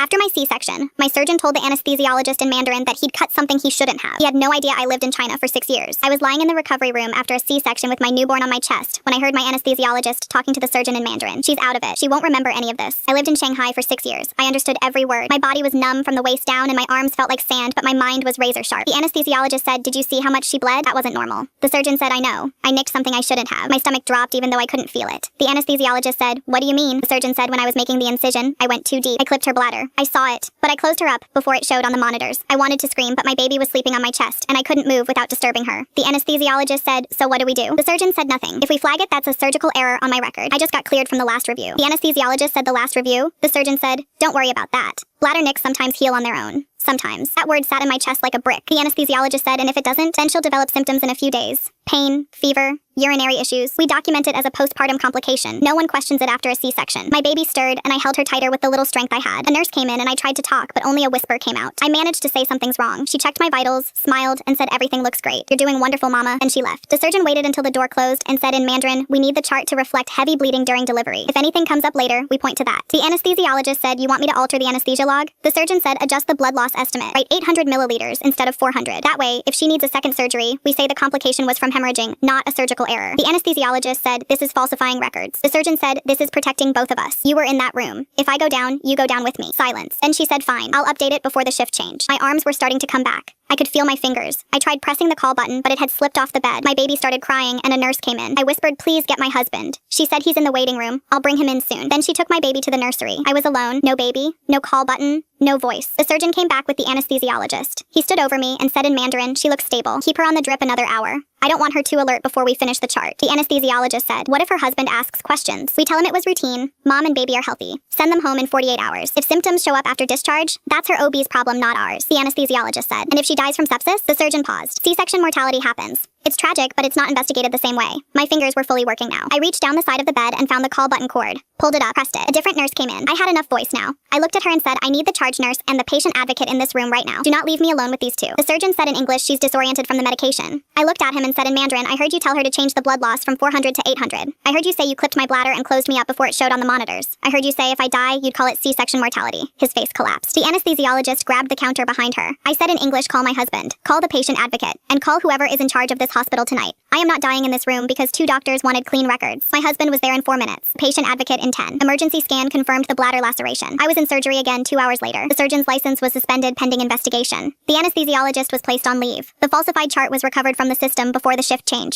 After my C-section, my surgeon told the anesthesiologist in Mandarin that he'd cut something he shouldn't have. He had no idea I lived in China for 6 years. I was lying in the recovery room after a C-section with my newborn on my chest when I heard my anesthesiologist talking to the surgeon in Mandarin. She's out of it. She won't remember any of this. I lived in Shanghai for 6 years. I understood every word. My body was numb from the waist down and my arms felt like sand, but my mind was razor sharp. The anesthesiologist said, "Did you see how much she bled? That wasn't normal." The surgeon said, "I know. I nicked something I shouldn't have." My stomach dropped even though I couldn't feel it. The anesthesiologist said, "What do you mean?" The surgeon said, "When I was making the incision, I went too deep. I clipped her bladder. I saw it, but I closed her up before it showed on the monitors. I wanted to scream, but my baby was sleeping on my chest, and I couldn't move without disturbing her." The anesthesiologist said, "So what do we do?" The surgeon said nothing. "If we flag it, that's a surgical error on my record. I just got cleared from the last review." The anesthesiologist said, "The last review?" The surgeon said, "Don't worry about that. Bladder nicks sometimes heal on their own. Sometimes." That word sat in my chest like a brick. The anesthesiologist said, "And if it doesn't, then she'll develop symptoms in a few days. Pain, fever, urinary issues. We document it as a postpartum complication. No one questions it after a C-section." My baby stirred, and I held her tighter with the little strength I had. A nurse came in, and I tried to talk, but only a whisper came out. I managed to say something's wrong. She checked my vitals, smiled, and said, "Everything looks great. You're doing wonderful, Mama," and she left. The surgeon waited until the door closed and said in Mandarin, "We need the chart to reflect heavy bleeding during delivery. If anything comes up later, we point to that." The anesthesiologist said, "You want me to alter the anesthesia log?" The surgeon said, "Adjust the blood loss estimate. Write 800 milliliters instead of 400. That way, if she needs a second surgery, we say the complication was from hemorrhaging, not a surgical error." The anesthesiologist said, "This is falsifying records." The surgeon said, "This is protecting both of us. You were in that room. If I go down, you go down with me." Silence. Then she said, "Fine. I'll update it before the shift change." My arms were starting to come back. I could feel my fingers. I tried pressing the call button, but it had slipped off the bed. My baby started crying, and a nurse came in. I whispered, "Please get my husband." She said, "He's in the waiting room. I'll bring him in soon." Then she took my baby to the nursery. I was alone. No baby. No call button. No voice. The surgeon came back with the anesthesiologist. He stood over me and said in Mandarin, "She looks stable. Keep her on the drip another hour. I don't want her too alert before we finish the chart." The anesthesiologist said, "What if her husband asks questions?" We tell him it was routine. Mom and baby are healthy. Send them home in 48 hours. If symptoms show up after discharge, that's her OB's problem, not ours, the anesthesiologist said. "And if she dies from sepsis?" The surgeon paused. "C-section mortality happens. It's tragic, but it's not investigated the same way." My fingers were fully working now. I reached down the side of the bed and found the call button cord. Pulled it up, pressed it. A different nurse came in. I had enough voice now. I looked at her and said, "I need the charge nurse and the patient advocate in this room right now. Do not leave me alone with these two." The surgeon said in English, "She's disoriented from the medication." I looked at him and said in Mandarin, "I heard you tell her to change the blood loss from 400 to 800. I heard you say you clipped my bladder and closed me up before it showed on the monitors. I heard you say if I die, you'd call it C-section mortality." His face collapsed. The anesthesiologist grabbed the counter behind her. I said in English, "Call my husband. Call the patient advocate. And call whoever is in charge of this hospital tonight. I am not dying in this room because 2 doctors wanted clean records. My husband was there in 4 minutes. Patient advocate in 10. Emergency scan confirmed the bladder laceration. I was in surgery again 2 hours later. The surgeon's license was suspended pending investigation. The anesthesiologist was placed on leave. The falsified chart was recovered from the system before the shift change.